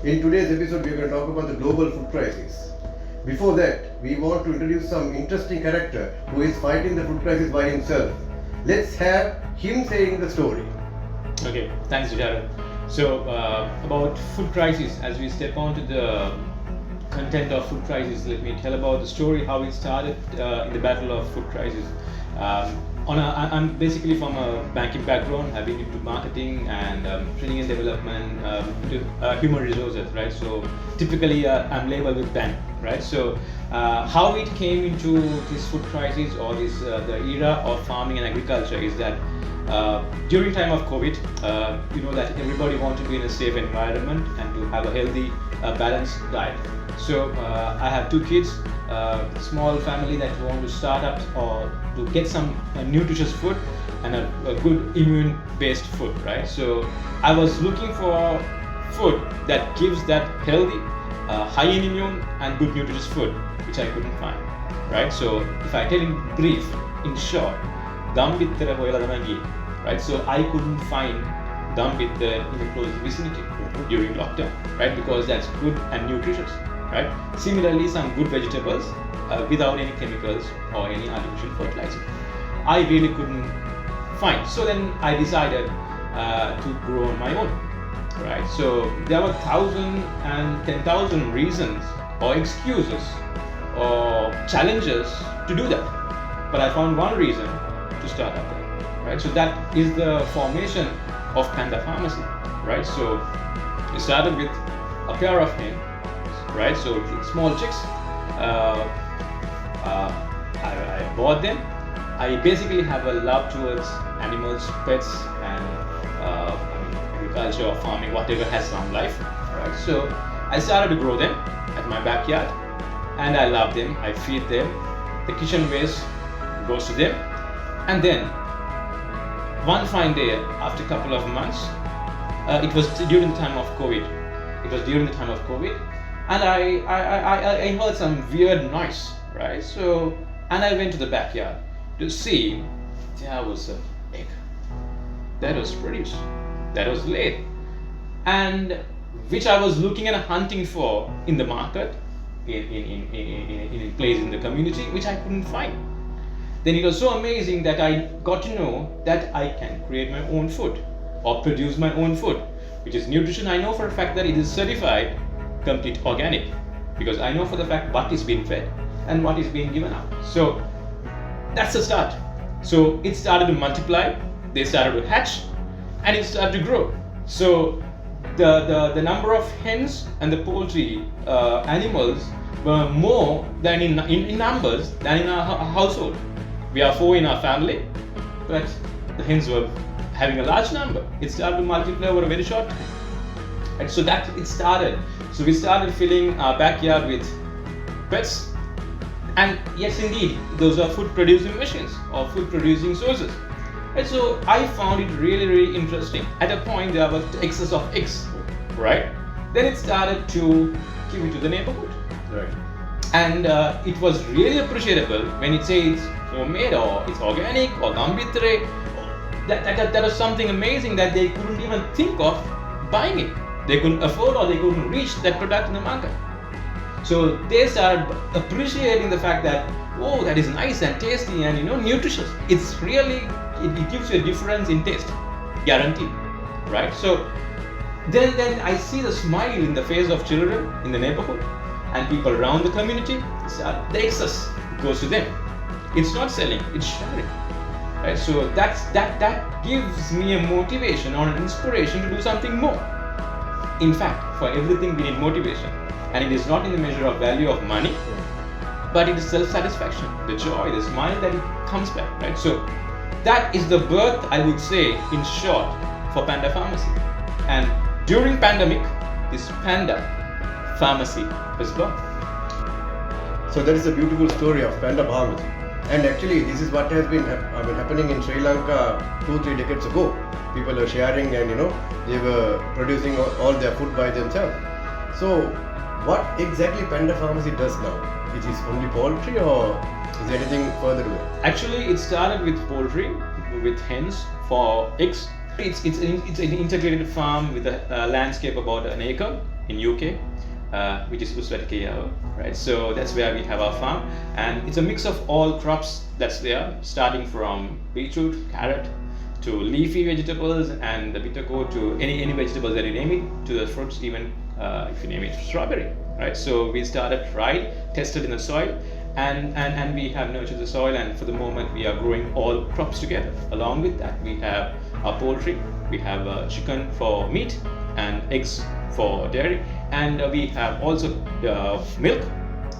In today's episode, we are going to talk about the global food crisis. Before that, we want to introduce some interesting character who is fighting the food crisis by himself. Let's have him saying the story. Okay, thanks, Jared. So, about food crisis, as we step on to the content of food crisis, let me tell about the story how it started in the battle of food crisis. I'm basically from a banking background. I've been into marketing and training and development, human resources, right? So typically I'm labeled with bank, right? So how it came into this food crisis or this the era of farming and agriculture is that during time of COVID, you know that everybody wants to be in a safe environment and to have a healthy, balanced diet. So I have two kids, small family that want to start up or to get some nutritious food and a good immune-based food, right? So I was looking for food that gives that healthy, high in immune and good nutritious food, which I couldn't find, right? So if I tell in brief, in short, Gambittara hoyala thamai giye, right? So I couldn't find Gambittara in the close vicinity during lockdown, right? Because that's good and nutritious, right? Similarly, some good vegetables without any chemicals or any artificial fertilizer. I really couldn't find. So then I decided to grow on my own, right? So there were 1,000 and 10,000 reasons or excuses or challenges to do that. But I found one reason to start up there, right? So that is the formation of Panda Pharmacy, right? So it started with a pair of hens, right? So small chicks. I bought them. I basically have a love towards animals, pets, and agriculture or farming, whatever has some life, right? So I started to grow them at my backyard, and I love them. I feed them. The kitchen waste goes to them, and then one fine day, after a couple of months, it was during the time of COVID. And I heard some weird noise, right? So, and I went to the backyard to see there was an egg that was produced, that was laid, and which I was looking and hunting for in the market, in a place in the community, which I couldn't find. Then it was so amazing that I got to know that I can create my own food or produce my own food, which is nutrition. I know for a fact that it is certified complete organic, because I know for the fact what is being fed and what is being given out. So that's the start. So it started to multiply, they started to hatch, and it started to grow. So the number of hens and the poultry animals were more than in numbers than in our household. We are 4 in our family, but the hens were having a large number. It started to multiply over a very short time. And so that it started. So we started filling our backyard with pets. And yes, indeed, those are food producing machines or food producing sources. And so I found it really, really interesting. At a point, there was excess of eggs, right? Then it started to give it to the neighborhood. Right. And it was really appreciable when it says homemade or it's organic or Gambittare. That was something amazing that they couldn't even think of buying it. They couldn't afford or they couldn't reach that product in the market. So they started appreciating the fact that, oh, that is nice and tasty and nutritious. It's really, it gives you a difference in taste, guaranteed, right? So then I see the smile in the face of children in the neighborhood and people around the community. The excess goes to them. It's not selling, it's sharing. Right? So that gives me a motivation or an inspiration to do something more. In fact, for everything we need motivation, and it is not in the measure of value of money, but it is self-satisfaction, the joy, the smile that it comes back, right? So that is the birth, I would say, in short, for Panda Pharmacy. And during pandemic, this Panda Pharmacy was born. So that is a beautiful story of Panda Pharmacy. And actually, this is what has been happening in Sri Lanka 2-3 decades ago. People are sharing and they were producing all their food by themselves. So what exactly Panda Pharmacy does now? It is only poultry or is there anything further to it? Actually, it started with poultry, with hens for eggs. It's an integrated farm with a landscape about an acre, in UK, which is Adhikaramge, right? So that's where we have our farm, and it's a mix of all crops that's there, starting from beetroot, carrot, to leafy vegetables, and the bitter gourd, to any vegetables that you name it, to the fruits, even if you name it strawberry, right? So we started tried, tested in the soil, and we have nurtured the soil, and for the moment we are growing all crops together. Along with that, we have our poultry, we have chicken for meat, and eggs for dairy, and we have also milk,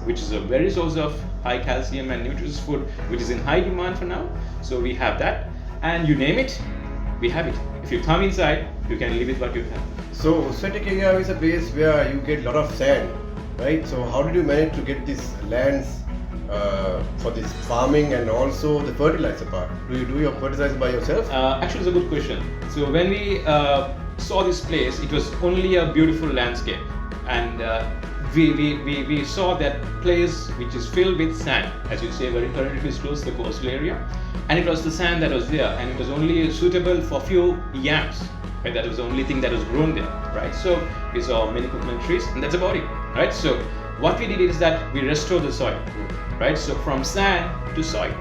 which is a very source of high calcium and nutritious food, which is in high demand for now. So we have that, and you name it, we have it. If you come inside, you can live with what you have. So Adhikaramge is a place where you get a lot of sand, right? So how did you manage to get these lands for this farming and also the fertilizer part? Do you do your fertilizer by yourself? Actually, it's a good question. So when we saw this place, it was only a beautiful landscape, and we saw that place which is filled with sand, as you say, very currently is close to the coastal area, and it was the sand that was there, and it was only suitable for few yams, right? That was the only thing that was grown there, right? So we saw many coconut trees, and that's about it, right? So what we did is that we restored the soil, right? So from sand to soil,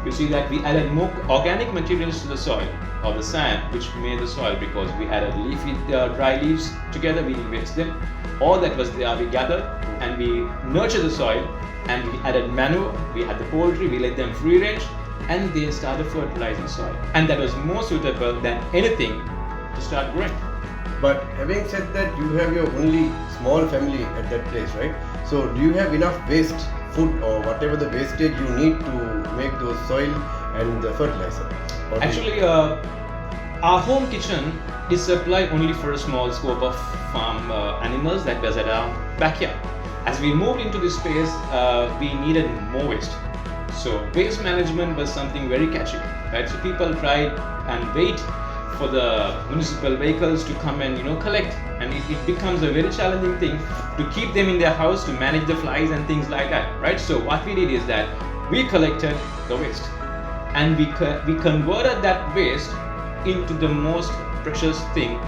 you see that we added more organic materials to the soil or the sand, which made the soil, because we added leafy dry leaves together, we mixed them. All that was there we gathered, and we nurtured the soil, and we added manure, we had the poultry, we let them free range, and they started fertilizing soil, and that was more suitable than anything to start growing. But having said that, you have your only small family at that place, right? So do you have enough waste food or whatever the wastage you need to make those soil and the fertilizer? Actually, our home kitchen is supplied only for a small scope of farm animals that was at our backyard. As we moved into this space, we needed more waste. So waste management was something very catchy, right? So people tried and wait for the municipal vehicles to come and collect, and it becomes a very challenging thing to keep them in their house, to manage the flies and things like that, right? So what we did is that we collected the waste, and we converted that waste into the most precious thing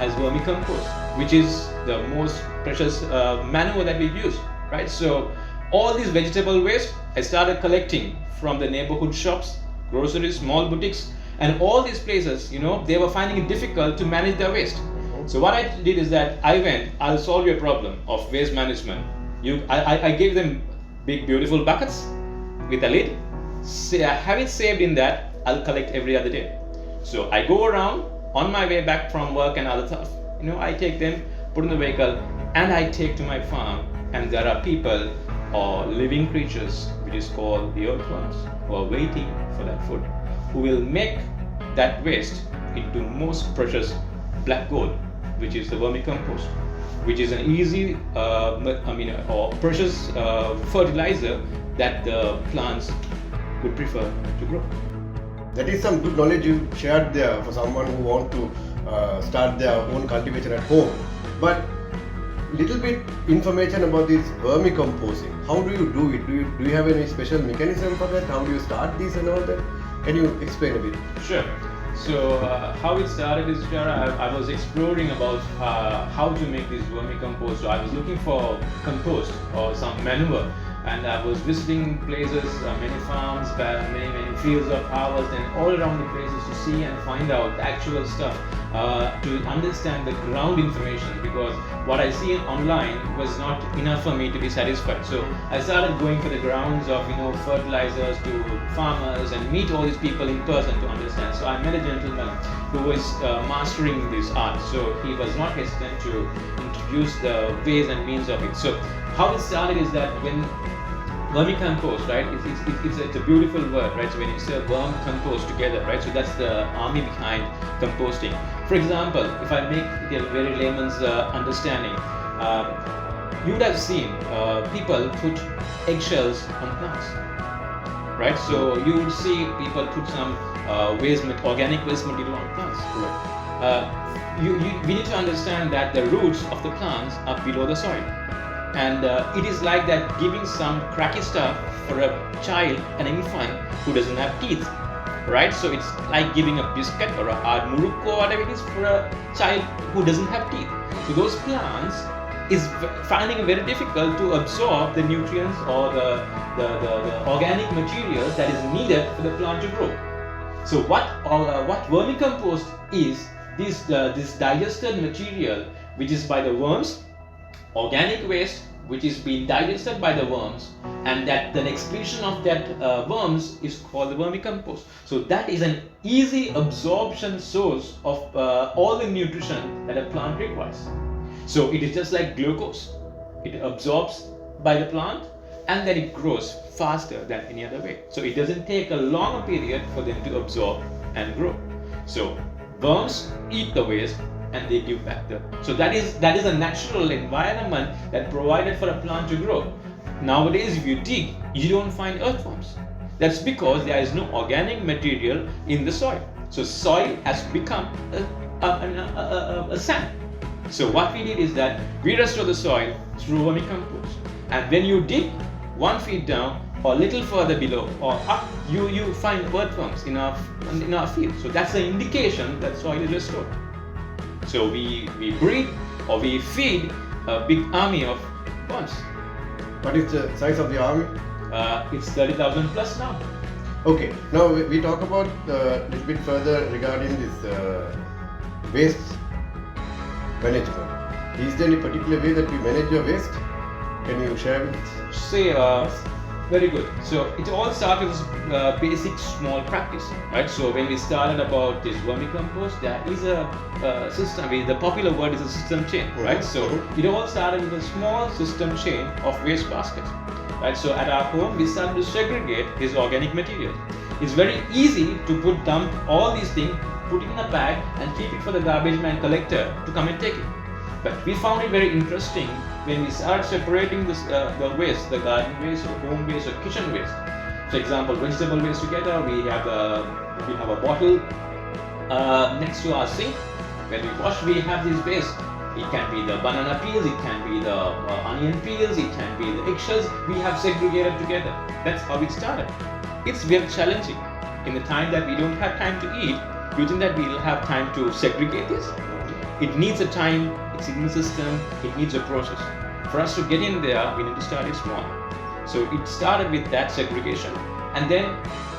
as vermicompost, which is the most precious manure that we use, right? So all this vegetable waste I started collecting from the neighborhood shops, groceries, small boutiques, and all these places, they were finding it difficult to manage their waste. So what I did is that I'll solve your problem of waste management. I gave them big beautiful buckets with a lid. Have it saved in that, I'll collect every other day. So I go around on my way back from work and other stuff. I take them, put in the vehicle, and I take to my farm, and there are people or living creatures, which is called the earthworms, who are waiting for that food, who will make that waste into most precious black gold, which is the vermicompost, which is an easy, or precious fertilizer that the plants would prefer to grow. That is some good knowledge you shared there for someone who want to start their own cultivation at home. But little bit information about this vermicomposting. How do you do it? Do you have any special mechanism for that? How do you start this and all that? Can you explain a bit? Sure. So how it started is, I was exploring about how to make this vermicompost. So I was looking for compost or some manure, and I was visiting places, many farms, many fields of harvest, and all around the places to see and find out the actual stuff, to understand the ground information, because what I see online was not enough for me to be satisfied. So I started going for the grounds of fertilizers to farmers and meet all these people in person to understand. So I met a gentleman who was mastering this art, so he was not hesitant to introduce the ways and means of it. So how it started is that when vermicompost, right? It's a beautiful word, right? So when you say verm compost together, right? So that's the army behind composting. For example, if I make it a very layman's understanding, you would have seen people put eggshells on plants, right? So you would see people put some organic waste material on plants. We need to understand that the roots of the plants are below the soil. And it is like that, giving some cracky stuff for a child, an infant who doesn't have teeth, right? So it's like giving a biscuit or a hard murukku or whatever it is for a child who doesn't have teeth. So those plants is finding it very difficult to absorb the nutrients or the organic materials that is needed for the plant to grow. So what vermicompost is, this digested material which is by the worms, organic waste which is being digested by the worms, and that the excretion of that worms is called the vermicompost. So that is an easy absorption source of all the nutrition that a plant requires. So it is just like glucose. It absorbs by the plant and then it grows faster than any other way. So it doesn't take a longer period for them to absorb and grow. So worms eat the waste and they give back so that is a natural environment that provided for a plant to grow. Nowadays if you dig, you don't find earthworms. That's because there is no organic material in the soil. So soil has become a sand. So what we did is that we restore the soil through vermicompost, and when you dig 1 feet down or a little further below or up, you find earthworms in our field. So that's the indication that soil is restored. So we breed or we feed a big army of worms. What is the size of the army? It's 30,000 plus now. Okay, now we talk about a little bit further regarding this waste management. Is there any particular way that you manage your waste? Can you share with us? Say, very good. So it all started as basic small practice, right? So when we started about this vermicompost, there is a system. The popular word is a system chain, right? So it all started with a small system chain of waste baskets, right? So at our home, we started to segregate this organic material. It's very easy to dump all these things, put it in a bag, and keep it for the garbage man collector to come and take it. But we found it very interesting when we started separating this, the waste, the garden waste, or home waste, or kitchen waste. For example, vegetable waste together, we have a bottle next to our sink. When we wash, we have this waste. It can be the banana peels, it can be the onion peels, it can be the eggshells. We have segregated together. That's how it started. It's very challenging. In the time that we don't have time to eat, do you think that we'll have time to segregate this? It needs a time, it's in the system, it needs a process. For us to get in there, we need to start it small. So it started with that segregation, and then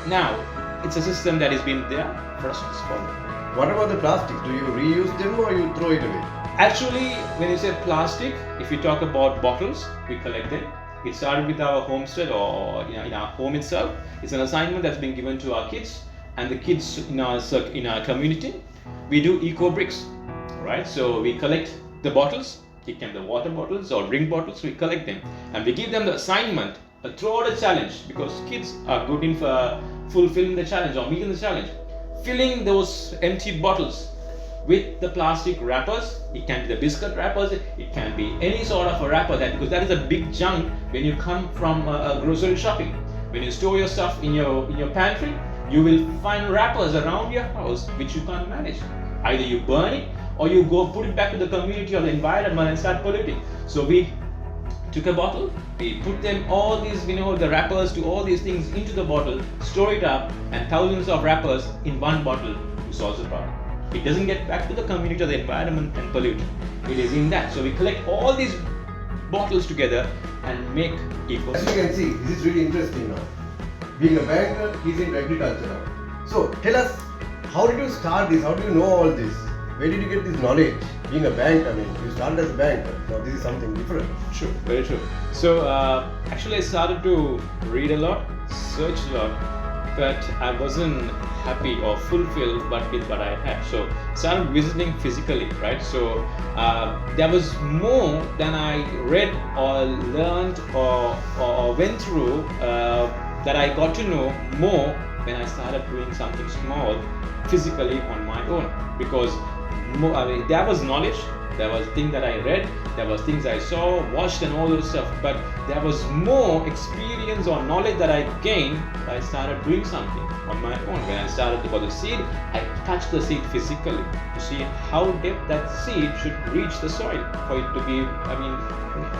now it's a system that has been there for us to follow. What about the plastics? Do you reuse them or you throw it away? Actually, when you say plastic, if you talk about bottles, we collect them. It started with our homestead or in our home itself. It's an assignment that's been given to our kids and the kids in our community. We do eco bricks. Right, so we collect the bottles. It can be the water bottles or drink bottles. We collect them and we give them the assignment throughout the challenge, because kids are good in fulfilling the challenge or meeting the challenge. Filling those empty bottles with the plastic wrappers. It can be the biscuit wrappers. It can be any sort of a wrapper, because that is a big junk when you come from grocery shopping. When you store your stuff in your pantry, you will find wrappers around your house which you can't manage. Either you burn it or you go put it back to the community or the environment and start polluting. So we took a bottle, we put them all these, the wrappers to all these things into the bottle, store it up, and thousands of wrappers in one bottle to solve the problem. It doesn't get back to the community or the environment and pollute. It is in that. So we collect all these bottles together and make eco. As you can see, this is really interesting now. Being a banker, he's in agriculture now. So tell us, how did you start this? How do you know all this? Where did you get this knowledge? Being a bank, you started as a banker. Now this is something different. True, very true. So actually I started to read a lot, search a lot, but I wasn't happy or fulfilled with what I had. So started visiting physically, right? So there was more than I read or learned or went through that I got to know more when I started doing something small physically on my own. Because there was knowledge, there was things that I read, there was things I saw, watched and all those stuff, but there was more experience or knowledge that I gained when I started doing something on my own. When I started to grow the seed, I touched the seed physically to see how deep that seed should reach the soil for it to be,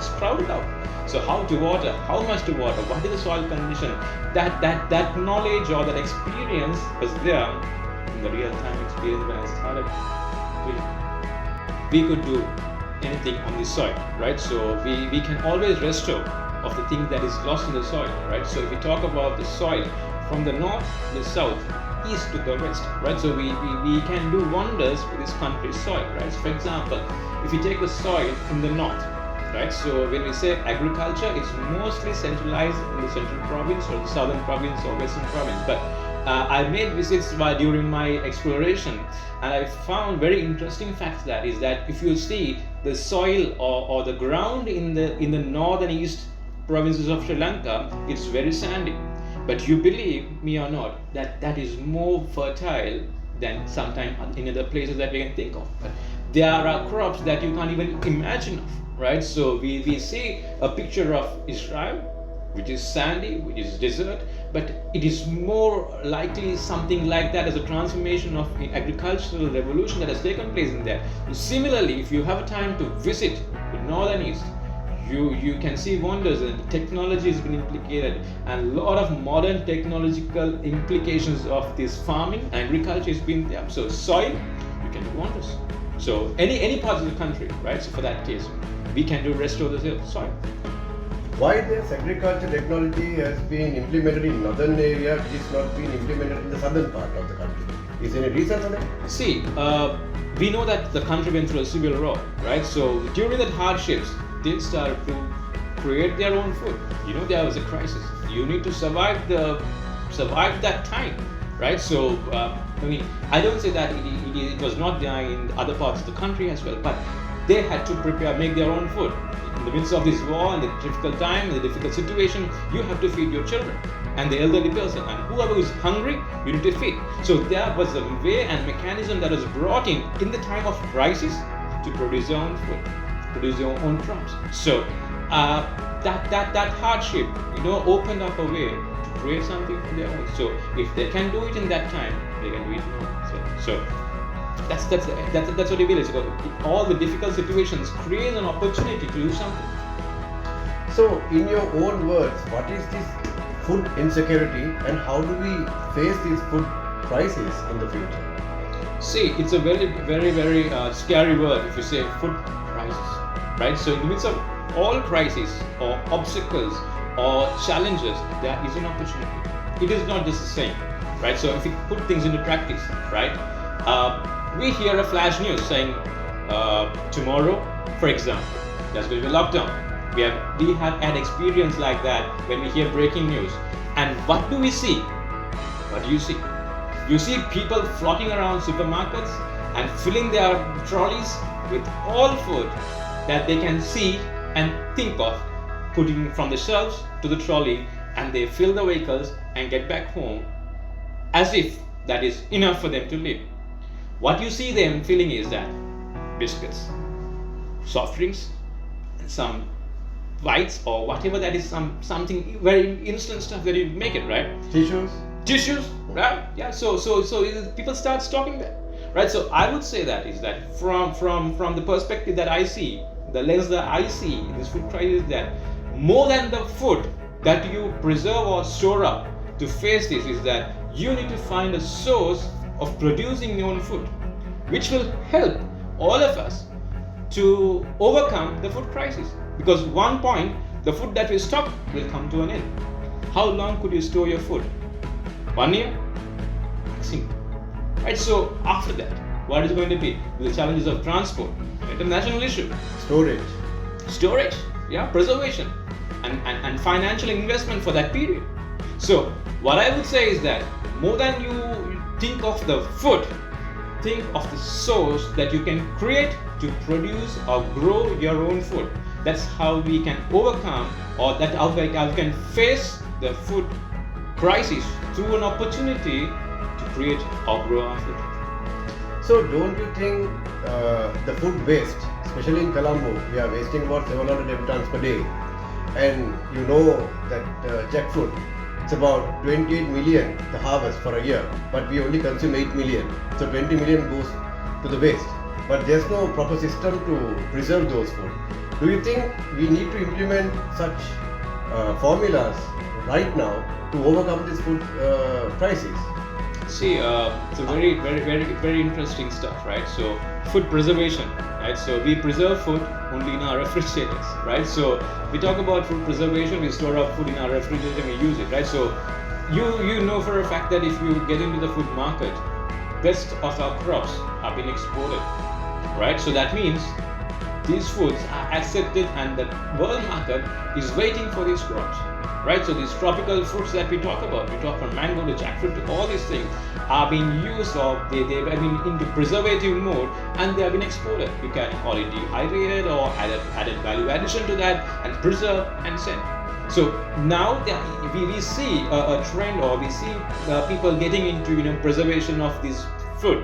sprouted out. So how to water, how much to water, what is the soil condition, that knowledge or that experience was there in the real-time experience when I started doing. We could do anything on the soil, right? So we can always restore of the thing that is lost in the soil, right? So if we talk about the soil from the north, the south, east to the west, right? So we can do wonders with this country's soil, right? So for example, if you take the soil from the north, right? So when we say agriculture, it's mostly centralized in the central province or the southern province or western province. But I made visits during my exploration, and I found very interesting facts. That is that if you see the soil or the ground in the north and east provinces of Sri Lanka, it's very sandy. But you believe me or not, that is more fertile than sometime in other places that we can think of. But there are crops that you can't even imagine of, right? So we see a picture of Israel, which is sandy, which is desert, but it is more likely something like that as a transformation of the agricultural revolution that has taken place in there. Similarly, if you have a time to visit the north and east, you can see wonders, and technology has been implicated, and a lot of modern technological implications of this farming, agriculture has been there. So soil, you can do wonders. So any parts of the country, right? So for that case, we can restore the soil. Why this agriculture technology has been implemented in northern area, which is not been implemented in the southern part of the country? Is there any reason for that? See, we know that the country went through a civil war, right? So during that hardships, they started to create their own food. There was a crisis. You need to survive that time, right? So I don't say that it was not there in other parts of the country as well, but they had to make their own food. In the midst of this war and the difficult time, the difficult situation, you have to feed your children and the elderly person, and whoever is hungry, you need to feed. So there was a way and mechanism that was brought in the time of crisis to produce your own food, produce your own crops. So that hardship, opened up a way to create something for their own. So if they can do it in that time, they can do it now. So that's what it is. All the difficult situations create an opportunity to do something. So in your own words, what is this food insecurity, and how do we face these food crises in the future? See, it's a very, very, very scary word if you say food crisis, right? So in the midst of all crises or obstacles or challenges, there is an opportunity. It is not just the same, right? So if you put things into practice, right? We hear a flash news saying tomorrow, for example, there's going to be a lockdown. We have had experience like that when we hear breaking news. And what do we see? What do you see? You see people flocking around supermarkets and filling their trolleys with all food that they can see and think of, putting from the shelves to the trolley, and they fill the vehicles and get back home as if that is enough for them to live. What you see them filling is that biscuits, soft drinks, and some bites or whatever that is, something very instant stuff that you make it, right? Tissues, right? Yeah. So people start stocking that, right? So I would say that is that from the perspective that I see, the lens that I see in this food crisis, that more than the food that you preserve or store up to face this, is that you need to find a source of producing your own food, which will help all of us to overcome the food crisis. Because one point, the food that we stock will come to an end. How long could you store your food? 1 year? Maximum. Right? So after that, what is going to be? The challenges of transport, international issue. Storage, yeah, preservation, and financial investment for that period. So what I would say is that more than you think of the food, think of the source that you can create to produce or grow your own food. That's how we can overcome, or that how we can face the food crisis through an opportunity to create or grow our food. So don't you think the food waste, especially in Colombo, we are wasting about 700 tons per day, and you know that jackfruit, it's about 28 million the harvest for a year, but we only consume 8 million. So 20 million goes to the waste. But there's no proper system to preserve those food. Do you think we need to implement such formulas right now to overcome this food crisis? See, it's a very interesting stuff, right? So, food preservation, right? So, we preserve food only in our refrigerators, right? So, we talk about food preservation, we store our food in our refrigerator and we use it, right? So, you know for a fact that if you get into the food market, best of our crops are being exported, right? So, that means these foods are accepted and the world market is waiting for these crops, right? So these tropical fruits that we talk about, we talk from mango to jackfruit to all these things are being used or they've been into preservative mode and they have been exported. You can call it dehydrated or added value addition to that and preserve and send. So now we see a trend or we see people getting into preservation of this fruit.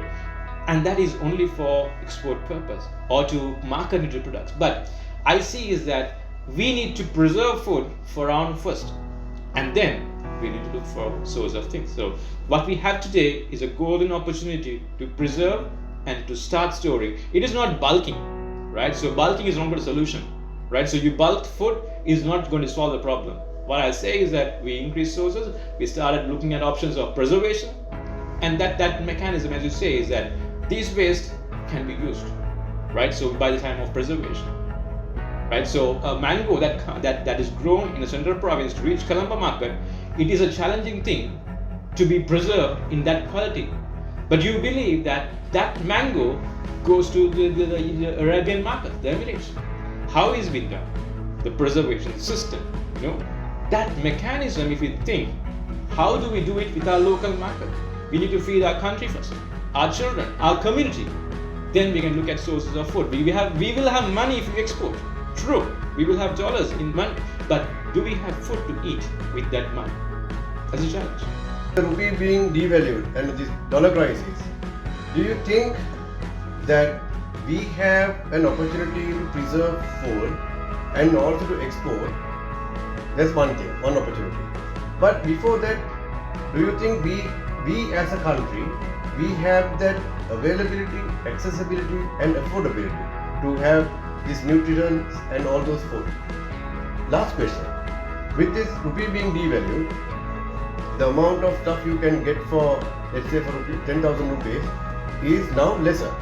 And that is only for export purpose or to market into products. But I see is that we need to preserve food for our own first, and then we need to look for source of things. So what we have today is a golden opportunity to preserve and to start storing. It is not bulking, right? So bulking is not a solution, right? So you bulk food is not going to solve the problem. What I say is that we increase sources, we started looking at options of preservation, and that mechanism, as you say, is that these waste can be used, right? So by the time of preservation, right? So a mango that is grown in the central province to reach Colombo market, it is a challenging thing to be preserved in that quality. But you believe that mango goes to the Arabian market, the Emirates. How is it done? The preservation system, that mechanism. If you think, how do we do it with our local market? We need to feed our country first, our children, our community. Then we can look at sources of food. We will have money if we export. True, we will have dollars in money, but do we have food to eat with that money? That's a challenge. The rupee being devalued and this dollar crisis, do you think that we have an opportunity to preserve food and also to export? That's one thing, one opportunity. But before that, do you think we as a country, we have that availability, accessibility and affordability to have this nutrition and all those food? Last question. With this rupee being devalued, the amount of stuff you can get for, let's say for 10,000 rupees is now lesser.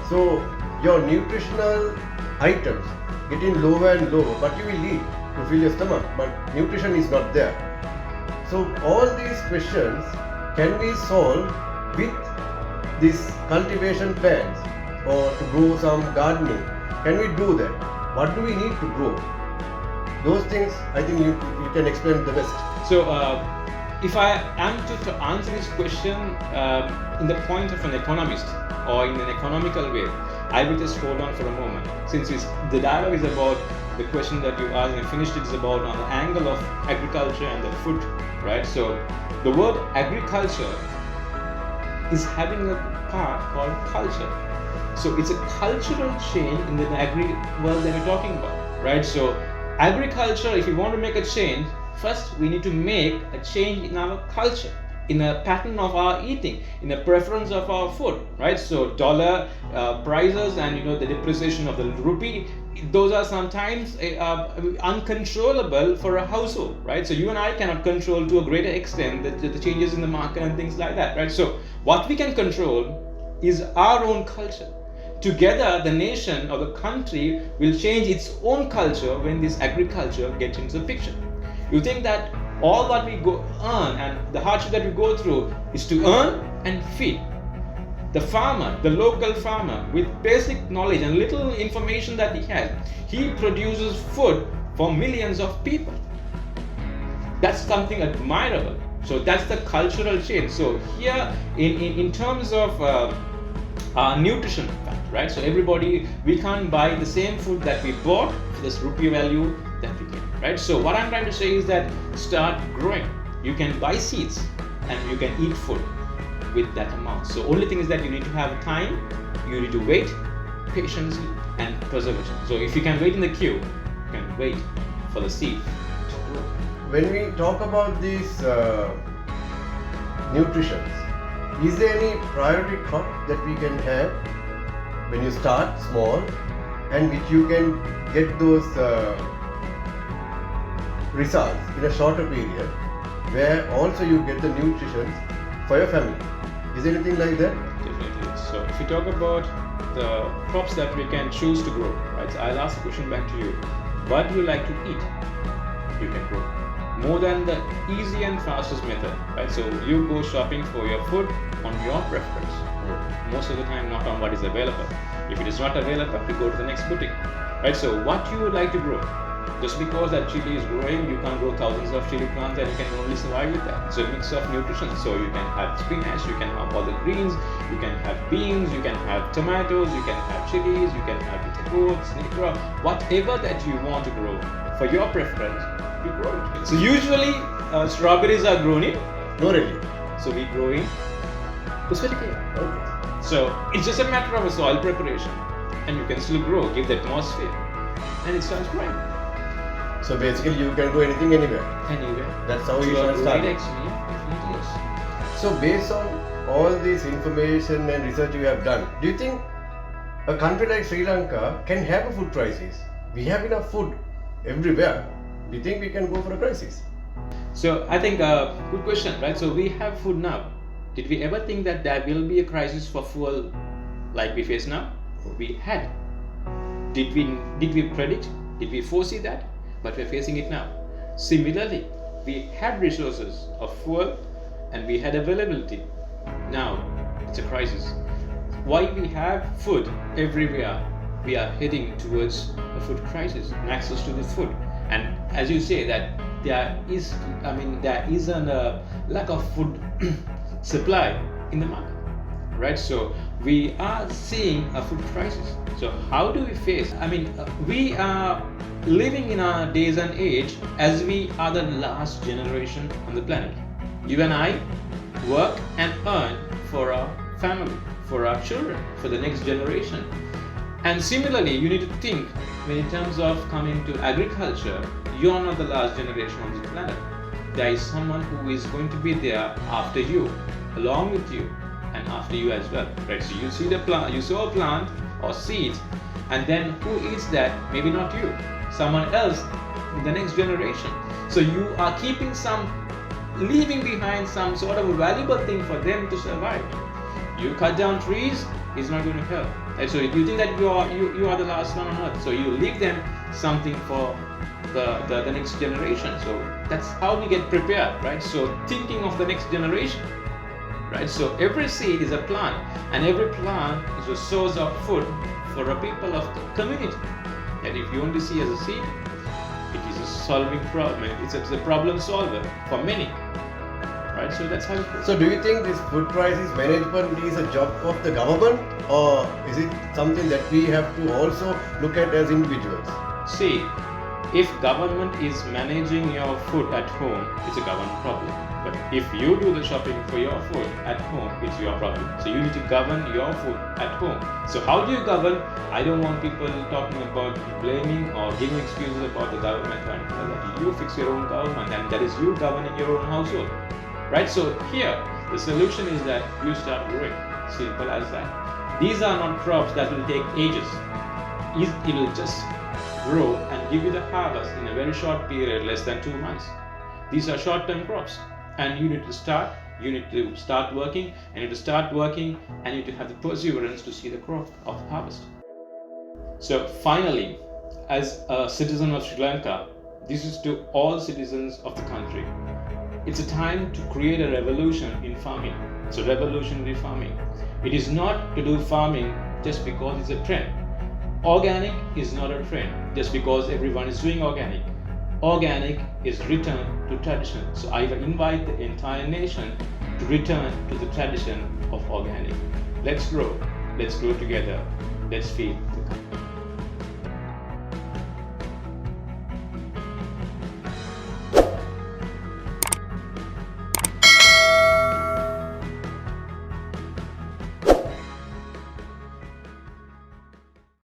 So your nutritional items getting lower and lower, but you will eat to fill your stomach, but nutrition is not there. So all these questions can be solved with these cultivation plans or to grow some gardening. Can we do that? What do we need to grow? Those things I think you can explain the best. So if I am to answer this question in the point of an economist or in an economical way, I will just hold on for a moment. Since the dialogue is about the question that you asked and finished, it is about on the angle of agriculture and the food, right? So the word agriculture is having a part called culture. So it's a cultural change in the agri world that we're talking about, right? So agriculture, if you want to make a change, first we need to make a change in our culture, in a pattern of our eating, in a preference of our food, right? So dollar prices and the depreciation of the rupee, those are sometimes uncontrollable for a household, right? So you and I cannot control to a greater extent the changes in the market and things like that, right? So what we can control is our own culture. Together, the nation or the country will change its own culture when this agriculture gets into the picture. You think that all that we earn and the hardship that we go through is to earn and feed. The farmer, the local farmer, with basic knowledge and little information that he has, he produces food for millions of people. That's something admirable. So that's the cultural change. So here, in terms of nutrition fact, right? So everybody, we can't buy the same food that we bought for this rupee value that we get, right? So what I'm trying to say is that start growing. You can buy seeds and you can eat food with that amount. So only thing is that you need to have time, you need to wait, patience and perseverance. So if you can wait in the queue, you can wait for the seed to grow. When we talk about these nutrition, is there any priority crop that we can have when you start small and which you can get those results in a shorter period where also you get the nutrition for your family? Is there anything like that? Definitely. So if you talk about the crops that we can choose to grow, right? So I'll ask the question back to you. What do you like to eat? You can grow. More than the easy and fastest method, right? So you go shopping for your food on your preference. Most of the time not on what is available. If it is not available, you go to the next boutique, right? So what you would like to grow. Just because that chili is growing, you can't grow thousands of chili plants and you can only survive with that. It's a mix of nutrition. So you can have spinach, you can have all the greens, you can have beans, you can have tomatoes, you can have chilies, you can have bitter gourds, snake, whatever that you want to grow for your preference, you grow it. So usually strawberries are grown in No, really. So we grow in Uzbekistan. Okay. So it's just a matter of a soil preparation, and you can still grow, give the atmosphere, and it starts growing. So basically, you can do anything anywhere. Anywhere. That's how you are should start. right, actually, definitely yes. So based on all this information and research you have done, do you think a country like Sri Lanka can have a food crisis? We have enough food everywhere. Do you think we can go for a crisis? So I think good question, right? So we have food now. Did we ever think that there will be a crisis for fuel like we face now? We had. Did we predict? Did we foresee that? But we're facing it now. Similarly, we had resources of fuel and we had availability. Now it's a crisis. While we have food everywhere, we are heading towards a food crisis and access to this food. And as you say that there is a lack of food supply in the market, right? So we are seeing a food crisis. So how do we face? We are living in our days and age as we are the last generation on the planet. You and I work and earn for our family, for our children, for the next generation. And similarly, you need to think when in terms of coming to agriculture, you are not the last generation on this planet. There is someone who is going to be there after you, along with you, and after you as well, right? So you see the plant, you sow a plant or seed, and then who eats that? Maybe not you, someone else in the next generation. So you are leaving behind some sort of a valuable thing for them to survive. You cut down trees, it's not going to help. And so you think that you are the last one on earth, so you leave them something for the next generation. So that's how we get prepared, right? So thinking of the next generation, right? So every seed is a plant, and every plant is a source of food for a people of the community. And if you only see as a seed, it is a solving problem. It's a problem solver for many, right? So that's how it goes. So do you think this food crisis management is a job of the government, or is it something that we have to also look at as individuals? See, if government is managing your food at home, it's a government problem. But if you do the shopping for your food at home, it's your problem. So you need to govern your food at home. So how do you govern? I don't want people talking about blaming or giving excuses about the government. You fix your own government, and that is you governing your own household, right? So here, the solution is that you start growing. Simple as that. These are not crops that will take ages. It will just grow and give you the harvest in a very short period, less than 2 months. These are short-term crops, and you need to start working, and you need to start working, and you need to have the perseverance to see the crop of harvest. So finally, as a citizen of Sri Lanka, this is to all citizens of the country. It's a time to create a revolution in farming. So revolutionary farming. It is not to do farming just because it's a trend. Organic is not a trend just because everyone is doing organic. Organic is return to tradition. So I invite the entire nation to return to the tradition of organic. Let's grow together. Let's feed the country.